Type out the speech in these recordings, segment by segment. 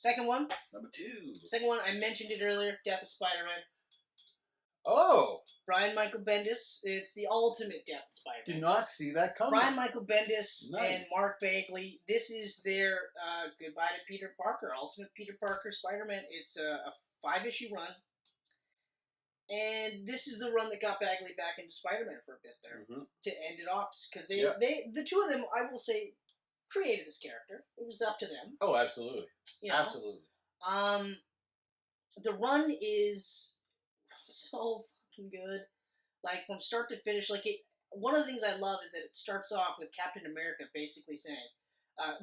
Second one. Number 2. Second one, I mentioned it earlier, Death of Spider-Man. Oh! Brian Michael Bendis. It's the ultimate Death of Spider-Man. Did not see that coming. Brian Michael Bendis Nice. and Mark Bagley. This is their goodbye to Peter Parker, Ultimate Peter Parker Spider-Man. It's a 5-issue run. And this is the run that got Bagley back into Spider-Man for a bit there to end it off. Because the two of them, I will say, created this character. It was up to them. Oh, absolutely. You know? Absolutely. The run is so fucking good. Like, from start to finish, like, one of the things I love is that it starts off with Captain America basically saying,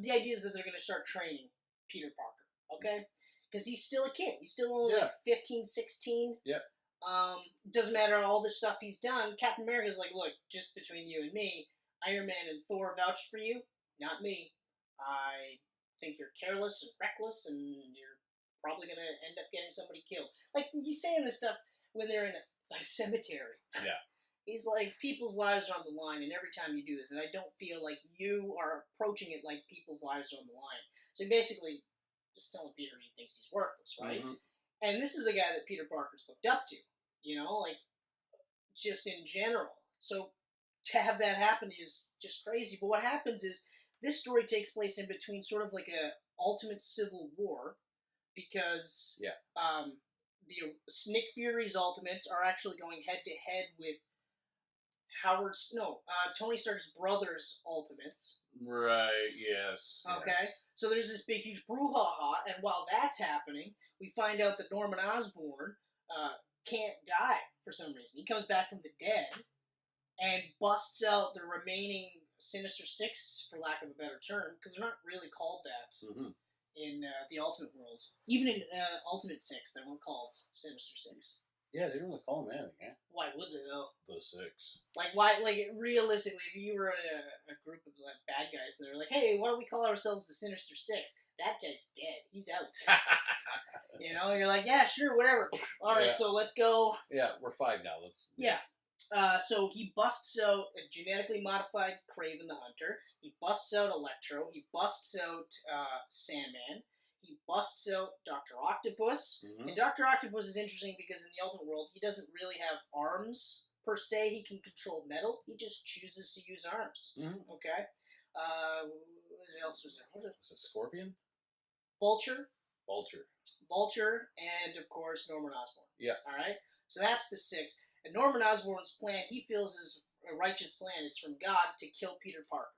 the idea is that they're going to start training Peter Parker, okay? Because he's still a kid. He's still only like 15, 16. Yep. Doesn't matter all the stuff he's done. Captain America's like, look, just between you and me, Iron Man and Thor vouched for you, not me. I think you're careless and reckless, and you're probably going to end up getting somebody killed. Like, he's saying this stuff when they're in a cemetery. Yeah. He's like, people's lives are on the line, and every time you do this, and I don't feel like you are approaching it like people's lives are on the line. So he basically just telling Peter he thinks he's worthless, right? And this is a guy that Peter Parker's looked up to, you know, like, just in general. So to have that happen is just crazy. But what happens is, this story takes place in between sort of like a ultimate civil war, because the Nick Fury's Ultimates are actually going head-to-head with Tony Stark's brother's Ultimates. Right, yes. Okay, yes. so there's this big, huge brouhaha, and while that's happening, we find out that Norman Osborn can't die for some reason. He comes back from the dead and busts out the remaining Sinister Six, for lack of a better term, because they're not really called that in the Ultimate world. Even in Ultimate Six, they weren't called Sinister Six. Yeah, they don't really call them anything, eh? Why would they, though? The Six. Like, why? Like, realistically, if you were in a group of like bad guys, and they're like, "Hey, why don't we call ourselves the Sinister Six?" That guy's dead. He's out. You know, you're like, "Yeah, sure, whatever. All right, so let's go." Yeah, we're 5 now. Let's. Yeah. So he busts out a genetically modified Kraven the Hunter. He busts out Electro. He busts out Sandman. He busts out Dr. Octopus. And Dr. Octopus is interesting because in the Ultimate world, he doesn't really have arms, per se. He can control metal. He just chooses to use arms. Okay? What else was there? Was it Scorpion? Vulture. Vulture. And, of course, Norman Osborn. Yeah. Alright? So that's the 6. And Norman Osborn's plan, he feels is a righteous plan, is from God to kill Peter Parker.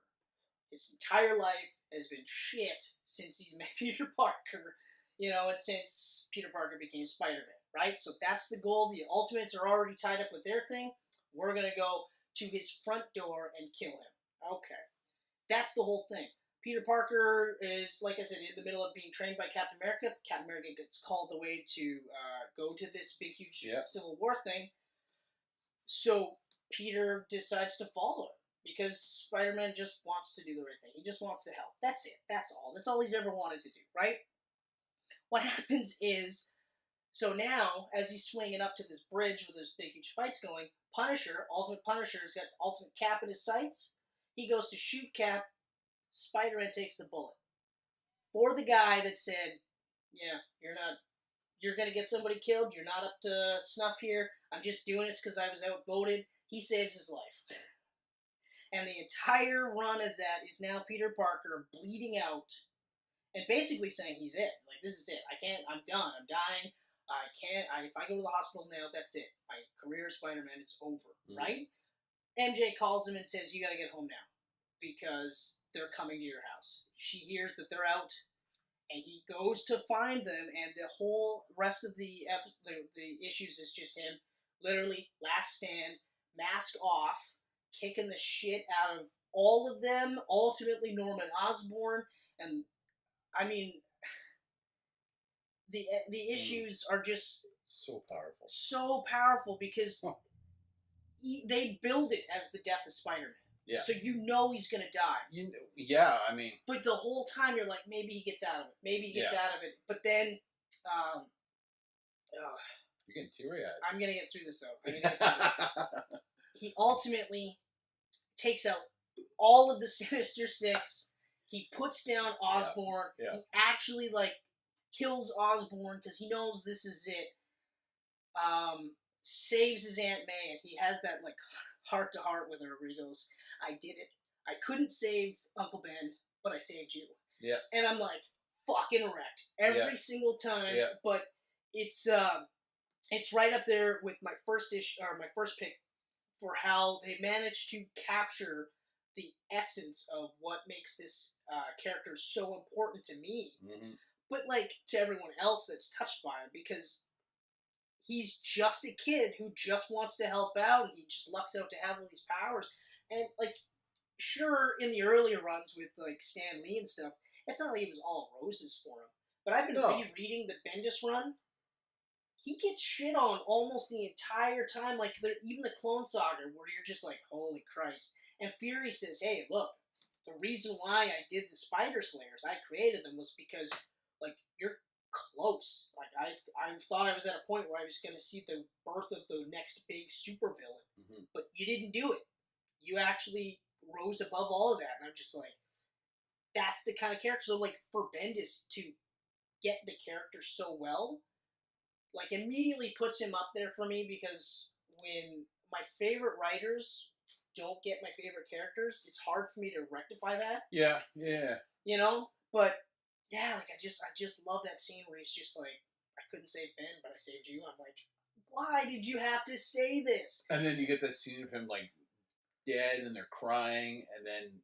His entire life has been shit since he's met Peter Parker, you know, and since Peter Parker became Spider-Man, right? So that's the goal. The Ultimates are already tied up with their thing. We're going to go to his front door and kill him. Okay. That's the whole thing. Peter Parker is, like I said, in the middle of being trained by Captain America. Captain America gets called away to go to this big, huge Civil War thing. So Peter decides to follow him because Spider-Man just wants to do the right thing. He just wants to help. That's it. That's all. That's all he's ever wanted to do, right? What happens is, so now, as he's swinging up to this bridge where there's big, huge fights going, Punisher, Ultimate Punisher's got Ultimate Cap in his sights. He goes to shoot Cap. Spider-Man takes the bullet. For the guy that said, yeah, you're going to get somebody killed, you're not up to snuff here, I'm just doing this because I was outvoted, he saves his life. And the entire run of that is now Peter Parker bleeding out and basically saying he's it. Like, this is it. I'm done. I'm dying. If I go to the hospital now, that's it. My career as Spider-Man is over, right? MJ calls him and says, you got to get home now because they're coming to your house. She hears that they're out. And he goes to find them, and the whole rest of the issues is just him, literally, last stand, mask off, kicking the shit out of all of them, ultimately Norman Osborn, and, I mean, the issues are just... So powerful. So powerful, because they build it as the death of Spider-Man. Yeah. So you know he's going to die. Yeah, I mean... But the whole time you're like, maybe he gets out of it. Maybe he gets out of it. But then... you're getting teary-eyed. I'm going to get through this, though. He ultimately takes out all of the Sinister Six. He puts down Osborn. Yeah. He actually, like, kills Osborn because he knows this is it. Saves his Aunt May, and he has that like heart-to-heart with her where he goes, I did it. I couldn't save Uncle Ben, but I saved you. Yeah. And I'm like, fucking wrecked every single time. Yeah. But it's right up there with my first pick for how they managed to capture the essence of what makes this character so important to me, but like to everyone else that's touched by him, because he's just a kid who just wants to help out, and he just lucks out to have all these powers. And like, sure, in the earlier runs with like Stan Lee and stuff, it's not like it was all roses for him. But I've been rereading the Bendis run. He gets shit on almost the entire time, like even the Clone Saga, where you're just like, holy Christ. And Fury says, hey, look, the reason why I did the Spider Slayers, I created them, was because, like, you're close. Like, I thought I was at a point where I was going to see the birth of the next big supervillain. But you didn't do it. You actually rose above all of that. And I'm just like, that's the kind of character. So, like, for Bendis to get the character so well, like, immediately puts him up there for me, because when my favorite writers don't get my favorite characters, it's hard for me to rectify that. Yeah. You know? But, yeah, like, I just love that scene where he's just like, I couldn't save Ben, but I saved you. I'm like, why did you have to say this? And then you get that scene of him, like, dead, and they're crying, and then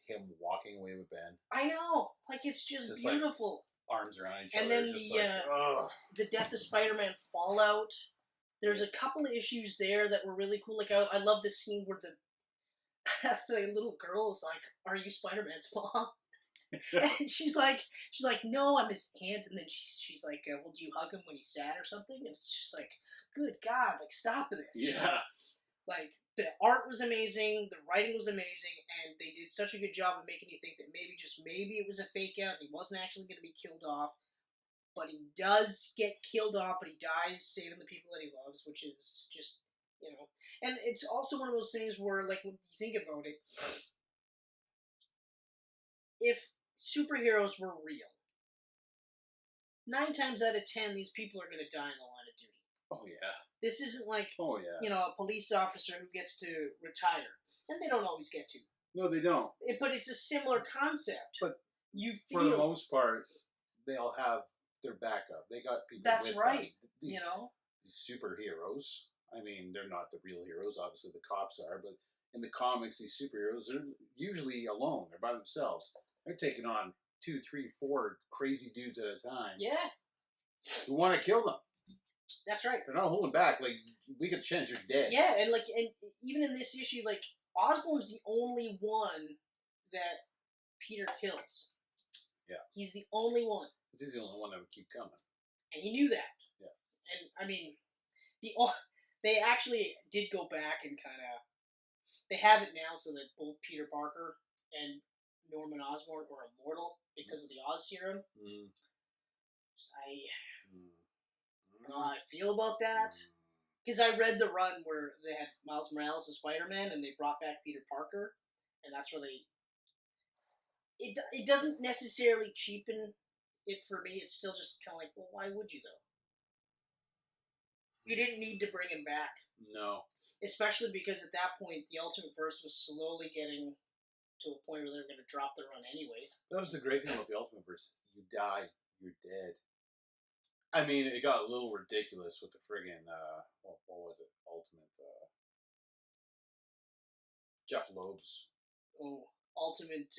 him walking away with Ben. I know. Like, it's just beautiful. Like, arms around each other. And then the Death of Spider-Man fallout. There's a couple of issues there that were really cool. Like, I love this scene where the little girl is like, are you Spider-Man's mom? And she's like, no, I'm his aunt. And then she's like, well, do you hug him when he's sad or something? And it's just like, good God, like, stop this. Yeah. Like, the art was amazing, the writing was amazing, and they did such a good job of making you think that maybe it was a fake out, and he wasn't actually going to be killed off. But he does get killed off, but he dies saving the people that he loves, which is just, you know. And it's also one of those things where, like, when you think about it, if superheroes were real, 9 times out of 10, these people are going to die in the line of duty. Oh, yeah. This isn't like, you know, a police officer who gets to retire. And they don't always get to. No, they don't. But it's a similar concept. But you feel, for the most part, they'll have their backup. They got people That's with right. them. These superheroes, I mean, they're not the real heroes. Obviously, the cops are. But in the comics, these superheroes are usually alone. They're by themselves. They're taking on 2, 3, 4 crazy dudes at a time. Yeah. Who want to kill them. That's right. They're not holding back. Like, we could change. You're dead. Yeah, and even in this issue, like, Osborn's the only one that Peter kills. Yeah. He's the only one. He's the only one that would keep coming. And he knew that. Yeah. And, I mean, they actually did go back and kind of... They have it now so that both Peter Parker and Norman Osborn are immortal because of the Oz serum. I don't know how I feel about that. Because I read the run where they had Miles Morales as Spider-Man and they brought back Peter Parker. And that's where they... It doesn't necessarily cheapen it for me. It's still just kind of like, well, why would you, though? You didn't need to bring him back. No. Especially because at that point, the Ultimate Verse was slowly getting to a point where they were going to drop the run anyway. That was the great thing about the Ultimate Verse. You die, you're dead. I mean, it got a little ridiculous with the friggin', what was it? Ultimate, Jeff Loeb's. Oh, Ultimate,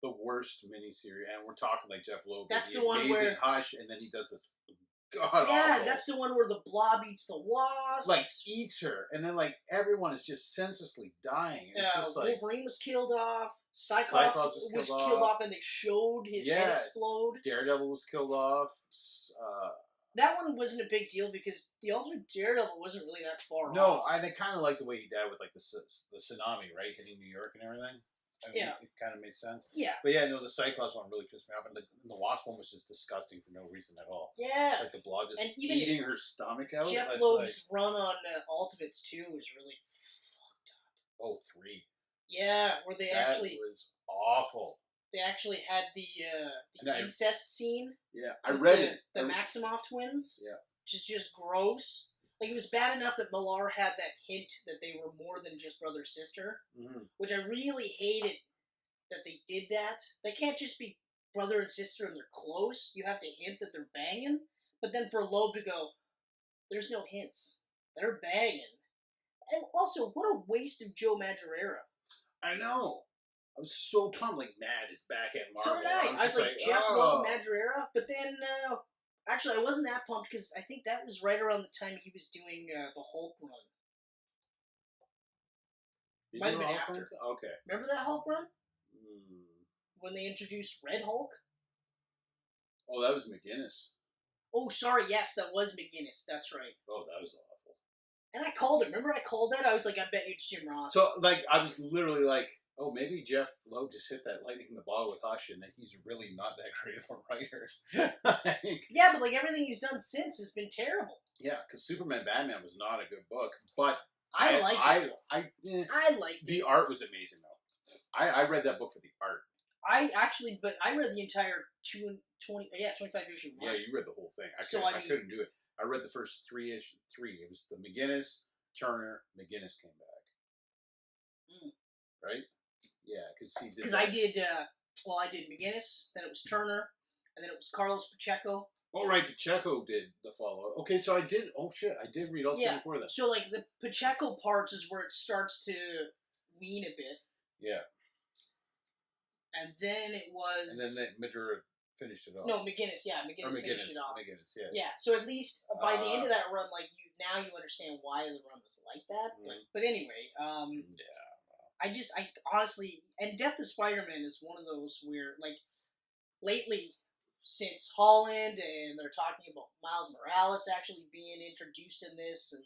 the worst miniseries, and we're talking like Jeff Loeb. That's the one where... Hush, and then he does this awful. That's the one where the Blob eats the wasp. Like, eats her, and then, like, everyone is just senselessly dying. It's just like... Wolverine was killed off. Cyclops was killed off, and they showed his head explode. Daredevil was killed off. That one wasn't a big deal because the Ultimate Daredevil wasn't really that far off. No, I kind of like the way he died with, like, the tsunami, right? Hitting New York and everything. I mean, it kind of made sense. Yeah. But yeah, no, the Cyclops one really pissed me off. And the Wasp one was just disgusting for no reason at all. Yeah. Like the blob just eating her stomach out. Jeff Loeb's run on Ultimates 2 was really fucked up. Oh, 3. Yeah, where they that was awful. they actually had the incest scene. Yeah, I with read it. The Maximoff twins. Yeah. Which is just gross. Like, it was bad enough that Millar had that hint that they were more than just brother-sister. Mm-hmm. Which I really hated that they did that. They can't just be brother and sister and they're close. You have to hint that they're banging. But then for Loeb to go, there's no hints. They're banging. And also, what a waste of Joe Madureira. I know. I was so pumped. Like, Mad is back at Marvel. So did I. I was like, Jeff oh. Loeb, Madureira. But then, actually, I wasn't that pumped because I think that was right around the time he was doing the Hulk run. Might have been after. Okay. Remember that Hulk run? When they introduced Red Hulk? Oh, that was McGinnis. Oh, sorry. Yes, that was McGinnis. That's right. Oh, that was awful. And I called it. Remember I called that? I was like, I bet you it's Jim Ross. So, like, I was literally like, oh, maybe Jeff Loeb just hit that lightning in the ball with Hush and that he's really not that great of a writer. Yeah, but, like, everything he's done since has been terrible. Yeah, because Superman Batman was not a good book, but I liked it. I liked it. The art was amazing, though. I read that book for the art. I read the entire 25 issue run. Yeah, you read the whole thing. I couldn't do it. I read the first three. It was the McGinnis, Turner, McGinnis came back. Right? Yeah, because he did. Because I did. I did McGinnis, then it was Turner, and then it was Carlos Pacheco. Oh, right, Pacheco did the follow. Okay, so I did. Oh shit, I did read all three before that. So like the Pacheco parts is where it starts to wean a bit. Yeah. And then it was. And then Madura finished it off. No, McGinnis. Yeah, McGinnis finished it off. McGinnis, yeah. Yeah. So at least by the end of that run, like you understand why the run was like that. But anyway, yeah. I honestly, and Death of Spider-Man is one of those where, like, lately, since Holland, and they're talking about Miles Morales actually being introduced in this, and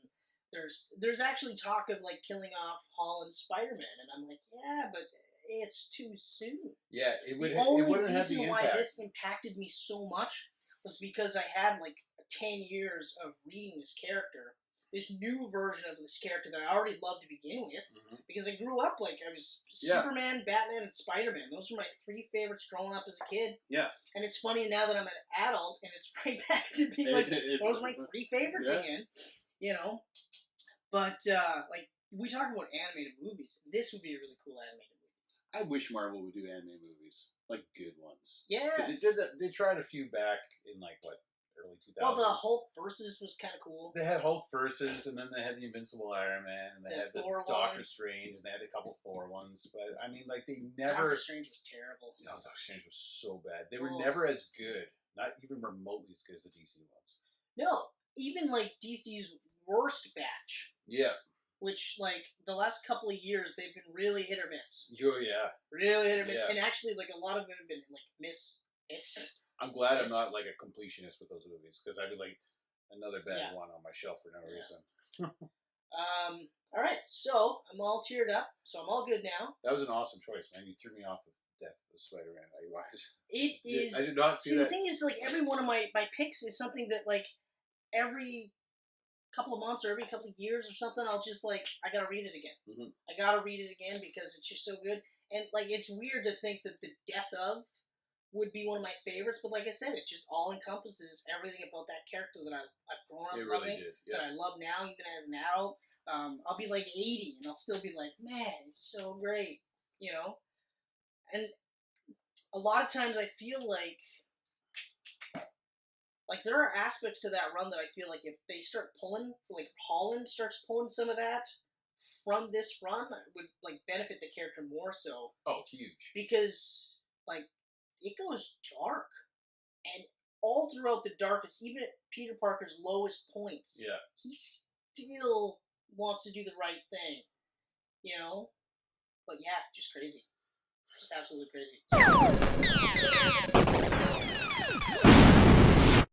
there's actually talk of, like, killing off Holland's Spider-Man, and I'm like, yeah, but it's too soon. Yeah, the only reason why this impacted me so much was because I had, like, 10 years of reading this character, this new version of this character that I already loved to begin with, because I grew up, like, I was Superman, Batman, and Spider-Man. Those were my three favorites growing up as a kid. Yeah. And it's funny now that I'm an adult, and it's right back to being, like, those were my three favorites again, you know? But, like, we talk about animated movies. This would be a really cool animated movie. I wish Marvel would do animated movies. Like, good ones. Yeah. Because it did that. They tried a few back in, like, what? Early 2000s. Well, the Hulk Versus was kind of cool. They had Hulk Versus, and then they had the Invincible Iron Man, and they had the Doctor Strange, and they had a couple Thor ones. But I mean, like, they never. Doctor Strange was terrible. No, Doctor Strange was so bad. They were never as good, not even remotely as good as the DC ones. No, even like DC's worst batch. Yeah. Which, like, the last couple of years, they've been really hit or miss. Oh yeah. Really hit or miss, yeah. And actually, like, a lot of them have been like miss. I'm glad I'm not, like, a completionist with those movies, because I'd be, like, another bad one on my shelf for no reason. Alright, so, I'm all teared up, so I'm all good now. That was an awesome choice, man. You threw me off with Death of Spider-Man. It is... I did not see that. The thing is, like, every one of my picks is something that, like, every couple of months or every couple of years or something, I'll just, like, I gotta read it again. I gotta read it again because it's just so good. And, like, it's weird to think that the Death of would be one of my favorites, but like I said, it just all encompasses everything about that character that I've grown up loving, that I love now, even as an adult. I'll be like 80, and I'll still be like, man, it's so great, you know? And a lot of times I feel like there are aspects to that run that I feel like if they start pulling, like Holland starts pulling some of that from this run, it would, like, benefit the character more so. Oh, huge. Because, like, it goes dark, and all throughout the darkest, even at Peter Parker's lowest points, he still wants to do the right thing, you know? But yeah, just crazy. Just absolutely crazy.